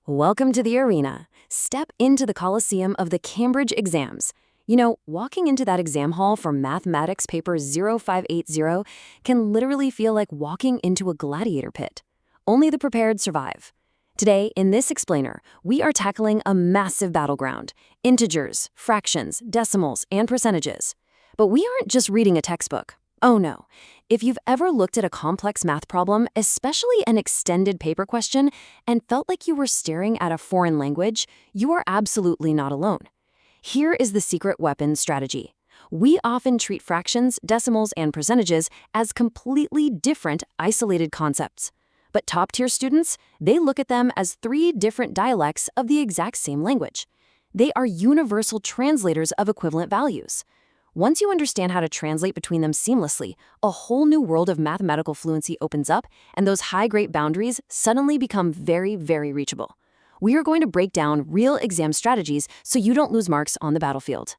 Welcome to the arena. Step into the Coliseum of the Cambridge exams. You know, walking into that exam hall for mathematics paper 0580 can literally feel like walking into a gladiator pit. Only the prepared survive. Today, in this explainer, we are tackling a massive battleground: integers, fractions, decimals, and percentages. But we aren't just reading a textbook. Oh no. If you've ever looked at a complex math problem, especially an extended paper question, and felt like you were staring at a foreign language, you are absolutely not alone. Here is the secret weapon strategy. We often treat fractions, decimals, and percentages as completely different, isolated concepts. But top-tier students, they look at them as three different dialects of the exact same language. They are universal translators of equivalent values. Once you understand how to translate between them seamlessly, a whole new world of mathematical fluency opens up, and those high-grade boundaries suddenly become very, very reachable. We are going to break down real exam strategies so you don't lose marks on the battlefield.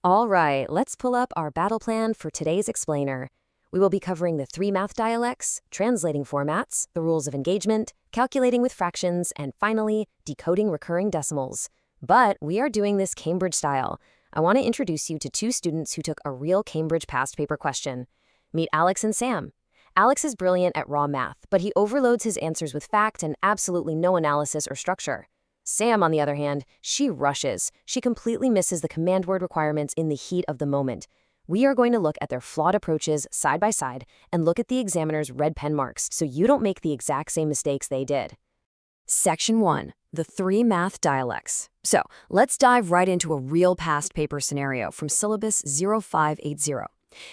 All right, let's pull up our battle plan for today's explainer. We will be covering the three math dialects, translating formats, the rules of engagement, calculating with fractions, and finally, decoding recurring decimals. But we are doing this Cambridge style. I want to introduce you to two students who took a real Cambridge past paper question. Meet Alex and Sam. Alex is brilliant at raw math, but he overloads his answers with fact and absolutely no analysis or structure. Sam, on the other hand, she rushes. She completely misses the command word requirements in the heat of the moment. We are going to look at their flawed approaches side by side and look at the examiner's red pen marks so you don't make the exact same mistakes they did. Section 1. The three math dialects. So, let's dive right into a real past paper scenario from syllabus 0580.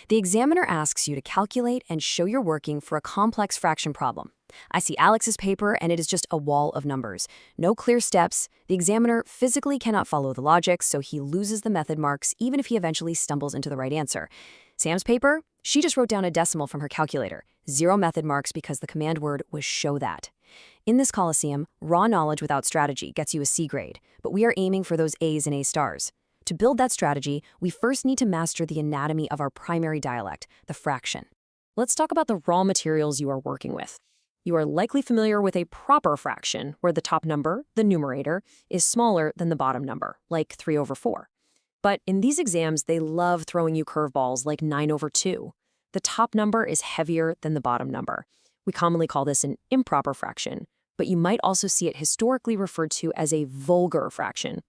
The examiner asks you to calculate and show your working for a complex fraction problem. I see Alex's paper and it is just a wall of numbers. No clear steps. The examiner physically cannot follow the logic, so he loses the method marks even if he eventually stumbles into the right answer. Sam's paper? She just wrote down a decimal from her calculator. 0 method marks because the command word was show that. In this Coliseum, raw knowledge without strategy gets you a C grade, but we are aiming for those A's and A stars. To build that strategy, we first need to master the anatomy of our primary dialect, the fraction. Let's talk about the raw materials you are working with. You are likely familiar with a proper fraction, where the top number, the numerator, is smaller than the bottom number, like 3/4. But in these exams, they love throwing you curveballs like 9/2. The top number is heavier than the bottom number. We commonly call this an improper fraction, but you might also see it historically referred to as a vulgar fraction.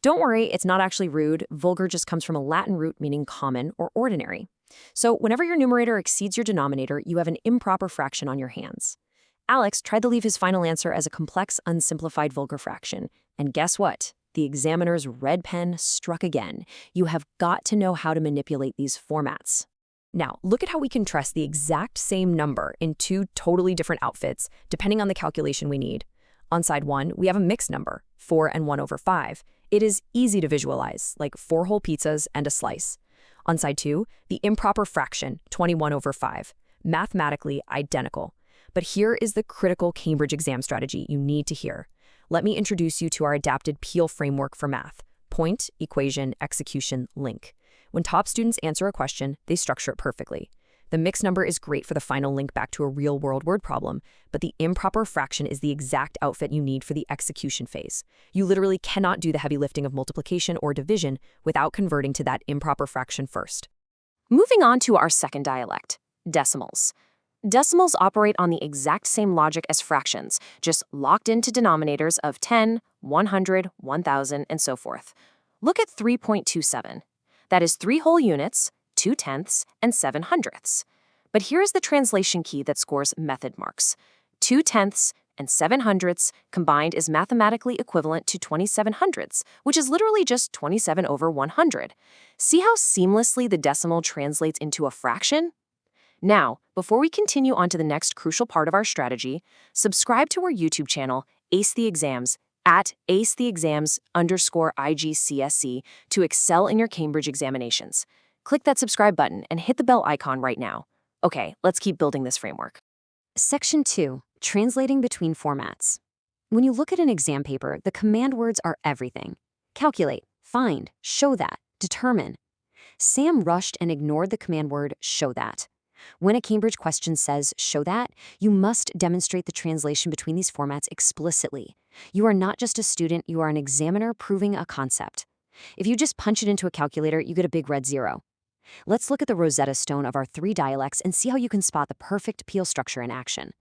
Don't worry, it's not actually rude. Vulgar just comes from a Latin root meaning common or ordinary. So whenever your numerator exceeds your denominator, you have an improper fraction on your hands. Alex tried to leave his final answer as a complex, unsimplified vulgar fraction. And guess what? The examiner's red pen struck again. You have got to know how to manipulate these formats. Now, look at how we contrast the exact same number in two totally different outfits, depending on the calculation we need. On side 1, we have a mixed number, 4 and 1/5. It is easy to visualize, like 4 whole pizzas and a slice. On side 2, the improper fraction, 21/5, mathematically identical. But here is the critical Cambridge exam strategy you need to hear. Let me introduce you to our adapted Peel framework for math: point, equation, execution, link. When top students answer a question, they structure it perfectly. The mixed number is great for the final link back to a real-world word problem, but the improper fraction is the exact outfit you need for the execution phase. You literally cannot do the heavy lifting of multiplication or division without converting to that improper fraction first. Moving on to our second dialect, decimals. Decimals operate on the exact same logic as fractions, just locked into denominators of 10, 100, 1000, and so forth. Look at 3.27. That is 3 whole units, 2 tenths, and 7 hundredths. But here's the translation key that scores method marks. 2 tenths and 7 hundredths combined is mathematically equivalent to 27 hundredths, which is literally just 27/100. See how seamlessly the decimal translates into a fraction? Now, before we continue on to the next crucial part of our strategy, subscribe to our YouTube channel, Ace the Exams, at @acetheexams_IGCSE to excel in your Cambridge examinations. Click that subscribe button and hit the bell icon right now. Okay, let's keep building this framework. Section 2. Translating between formats. When you look at an exam paper, the command words are everything. Calculate, find, show that, determine. Sam rushed and ignored the command word show that. When a Cambridge question says, show that, you must demonstrate the translation between these formats explicitly. You are not just a student, you are an examiner proving a concept. If you just punch it into a calculator, you get a big red 0. Let's look at the Rosetta Stone of our 3 dialects and see how you can spot the perfect peel structure in action.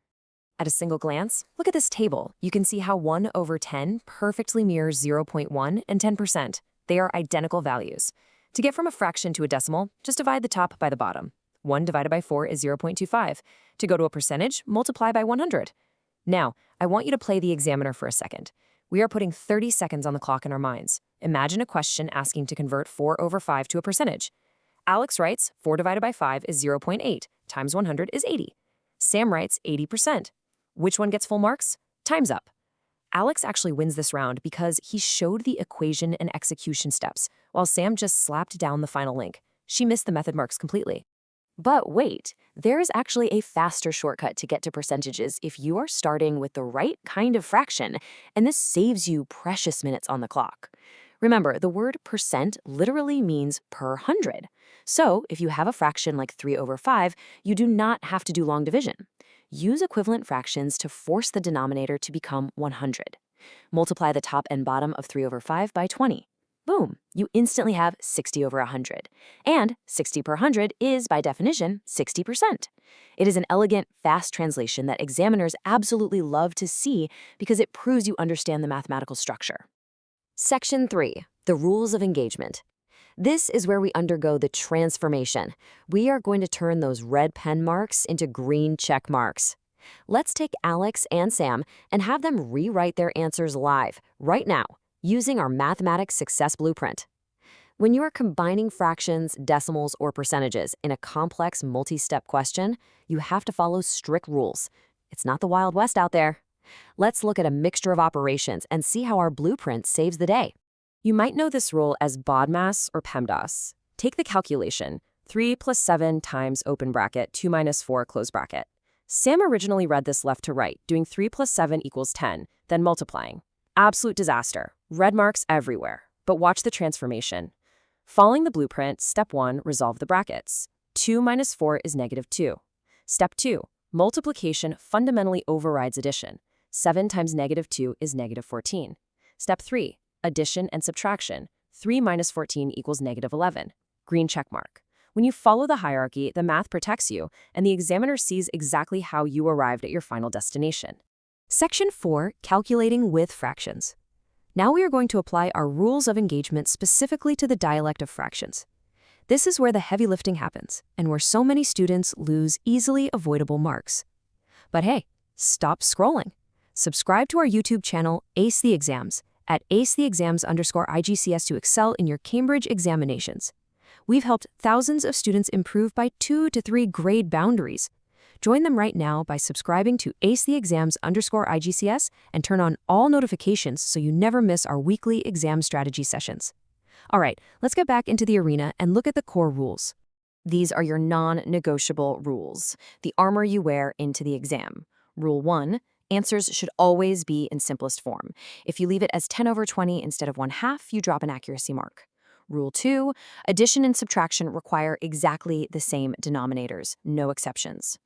At a single glance, look at this table. You can see how 1/10 perfectly mirrors 0.1 and 10%. They are identical values. To get from a fraction to a decimal, just divide the top by the bottom. 1 divided by 4 is 0.25. To go to a percentage, multiply by 100. Now, I want you to play the examiner for a second. We are putting 30 seconds on the clock in our minds. Imagine a question asking to convert 4/5 to a percentage. Alex writes 4 divided by 5 is 0.8, times 100 is 80. Sam writes 80%. Which one gets full marks? Time's up. Alex actually wins this round because he showed the equation and execution steps, while Sam just slapped down the final link. She missed the method marks completely. But wait, there is actually a faster shortcut to get to percentages if you are starting with the right kind of fraction, and this saves you precious minutes on the clock. Remember, the word percent literally means per 100. So if you have a fraction like 3/5, you do not have to do long division. Use equivalent fractions to force the denominator to become 100. Multiply the top and bottom of 3/5 by 20. Boom, you instantly have 60/100. And 60 per 100 is, by definition, 60%. It is an elegant, fast translation that examiners absolutely love to see because it proves you understand the mathematical structure. Section 3, the rules of engagement. This is where we undergo the transformation. We are going to turn those red pen marks into green check marks. Let's take Alex and Sam and have them rewrite their answers live, right now, using our mathematics success blueprint. When you are combining fractions, decimals, or percentages in a complex multi-step question, you have to follow strict rules. It's not the Wild West out there. Let's look at a mixture of operations and see how our blueprint saves the day. You might know this rule as BODMAS or PEMDAS. Take the calculation, 3 plus 7 times open bracket, 2 minus 4 close bracket. Sam originally read this left to right, doing 3 plus 7 equals 10, then multiplying. Absolute disaster. Red marks everywhere. But watch the transformation. Following the blueprint, step 1, resolve the brackets. 2 minus 4 is -2. Step 2, multiplication fundamentally overrides addition. 7 times -2 is -14. Step 3, addition and subtraction. 3 minus 14 equals -11. Green check mark. When you follow the hierarchy, the math protects you, and the examiner sees exactly how you arrived at your final destination. Section 4, calculating with fractions. Now we are going to apply our rules of engagement specifically to the dialect of fractions. This is where the heavy lifting happens, and where so many students lose easily avoidable marks. But hey, stop scrolling. Subscribe to our YouTube channel, Ace the Exams, at acetheexams_IGCS to excel in your Cambridge examinations. We've helped thousands of students improve by 2 to 3 grade boundaries. Join them right now by subscribing to acetheexams_IGCS and turn on all notifications so you never miss our weekly exam strategy sessions. All right, let's get back into the arena and look at the core rules. These are your non-negotiable rules, the armor you wear into the exam. Rule 1, answers should always be in simplest form. If you leave it as 10/20 instead of 1/2, you drop an accuracy mark. Rule 2, addition and subtraction require exactly the same denominators, no exceptions.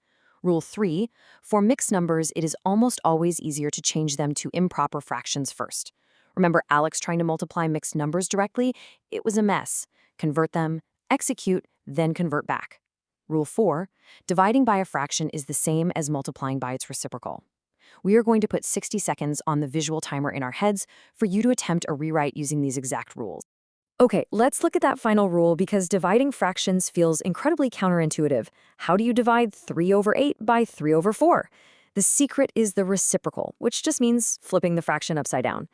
Rule 3, for mixed numbers, it is almost always easier to change them to improper fractions first. Remember Alex trying to multiply mixed numbers directly? It was a mess. Convert them, execute, then convert back. Rule 4, dividing by a fraction is the same as multiplying by its reciprocal. We are going to put 60 seconds on the visual timer in our heads for you to attempt a rewrite using these exact rules. Okay, let's look at that final rule because dividing fractions feels incredibly counterintuitive. How do you divide 3/8 by 3/4? The secret is the reciprocal, which just means flipping the fraction upside down.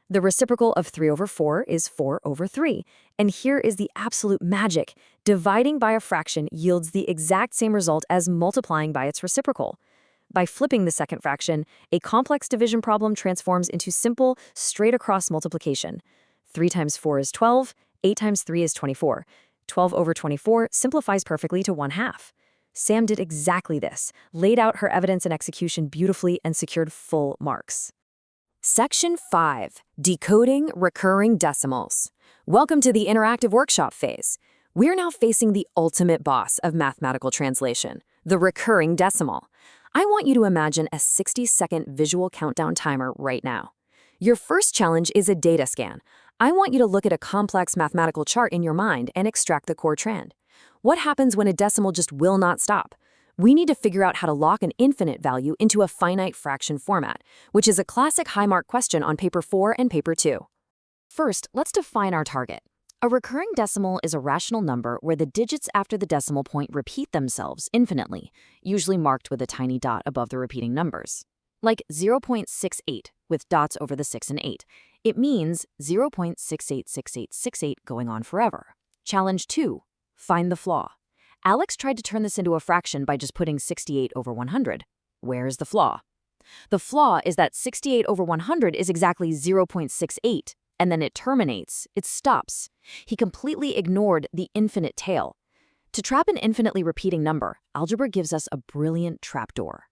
The reciprocal of 3/4 is 4/3. And here is the absolute magic. Dividing by a fraction yields the exact same result as multiplying by its reciprocal. By flipping the second fraction, a complex division problem transforms into simple, straight-across multiplication. 3 times 4 is 12, 8 times 3 is 24. 12/24 simplifies perfectly to 1/2. Sam did exactly this, laid out her evidence and execution beautifully, and secured full marks. Section 5, Decoding Recurring Decimals. Welcome to the interactive workshop phase. We're now facing the ultimate boss of mathematical translation, the recurring decimal. I want you to imagine a 60-second visual countdown timer right now. Your first challenge is a data scan. I want you to look at a complex mathematical chart in your mind and extract the core trend. What happens when a decimal just will not stop? We need to figure out how to lock an infinite value into a finite fraction format, which is a classic high-mark question on paper 4 and paper 2. First, let's define our target. A recurring decimal is a rational number where the digits after the decimal point repeat themselves infinitely, usually marked with a tiny dot above the repeating numbers. Like 0.68 with dots over the 6 and 8. It means 0.686868 going on forever. Challenge 2. Find the flaw. Alex tried to turn this into a fraction by just putting 68 over 100. Where is the flaw? The flaw is that 68 over 100 is exactly 0.68. And then it terminates, it stops. He completely ignored the infinite tail. To trap an infinitely repeating number, algebra gives us a brilliant trapdoor.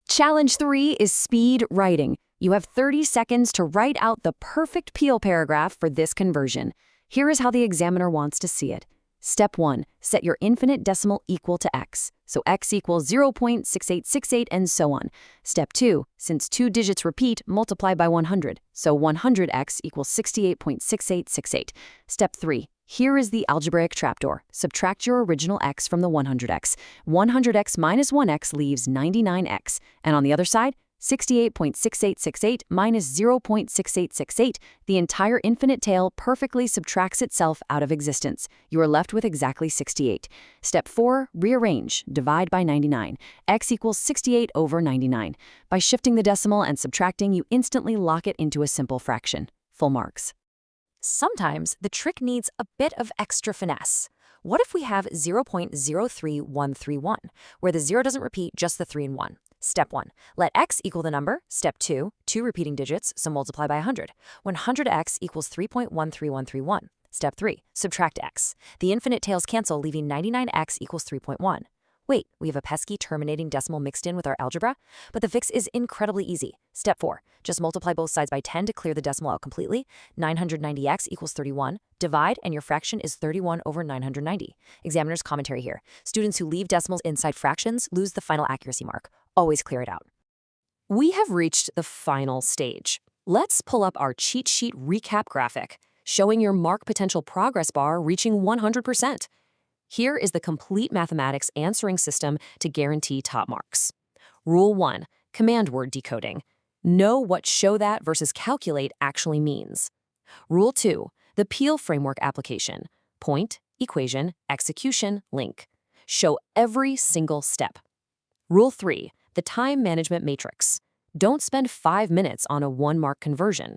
Challenge 3 is speed writing. You have 30 seconds to write out the perfect peel paragraph for this conversion. Here is how the examiner wants to see it. Step 1, set your infinite decimal equal to x. So x equals 0.6868 and so on. Step 2, since two digits repeat, multiply by 100. So 100x equals 68.6868. Step 3, here is the algebraic trapdoor. Subtract your original x from the 100x. 100x minus 1x leaves 99x. And on the other side, 68.6868 minus 0.6868, the entire infinite tail perfectly subtracts itself out of existence. You are left with exactly 68. Step 4, rearrange, divide by 99. X equals 68 over 99. By shifting the decimal and subtracting, you instantly lock it into a simple fraction. Full marks. Sometimes the trick needs a bit of extra finesse. What if we have 0.03131, where the 0 doesn't repeat, just the 3 and 1? Step 1, let x equal the number. Step 2, two repeating digits, so multiply by 100. 100x equals 3.13131. Step 3, subtract x. The infinite tails cancel, leaving 99x equals 3.1. Wait, we have a pesky terminating decimal mixed in with our algebra? But the fix is incredibly easy. Step 4, just multiply both sides by 10 to clear the decimal out completely. 990x equals 31. Divide, and your fraction is 31 over 990. Examiner's commentary here. Students who leave decimals inside fractions lose the final accuracy mark. Always clear it out. We have reached the final stage. Let's pull up our cheat sheet recap graphic, showing your mark potential progress bar reaching 100%. Here is the complete mathematics answering system to guarantee top marks. Rule 1, command word decoding. Know what show that versus calculate actually means. Rule 2, the Peel framework application. Point, equation, execution, link. Show every single step. Rule 3, the time management matrix. Don't spend 5 minutes on a 1-mark conversion.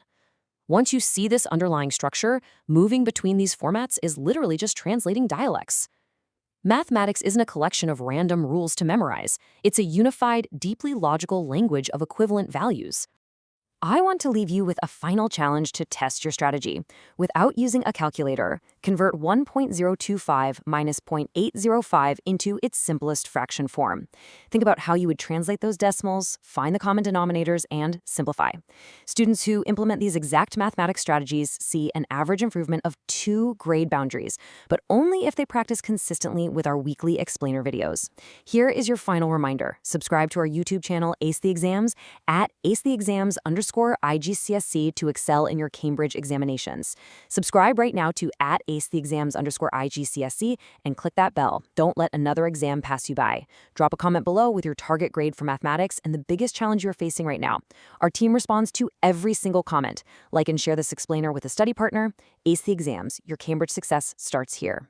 Once you see this underlying structure, moving between these formats is literally just translating dialects. Mathematics isn't a collection of random rules to memorize. It's a unified, deeply logical language of equivalent values. I want to leave you with a final challenge to test your strategy. Without using a calculator, convert 1.025 minus 0.805 into its simplest fraction form. Think about how you would translate those decimals, find the common denominators, and simplify. Students who implement these exact mathematics strategies see an average improvement of 2 grade boundaries, but only if they practice consistently with our weekly explainer videos. Here is your final reminder. Subscribe to our YouTube channel, Ace the Exams, at @AceTheExams_IGCSE to excel in your Cambridge examinations. Subscribe right now to @AceTheExams_IGCSE and click that bell. Don't let another exam pass you by. Drop a comment below with your target grade for mathematics and the biggest challenge you're facing right now. Our team responds to every single comment. Like and share this explainer with a study partner. Ace the Exams, your Cambridge success starts here.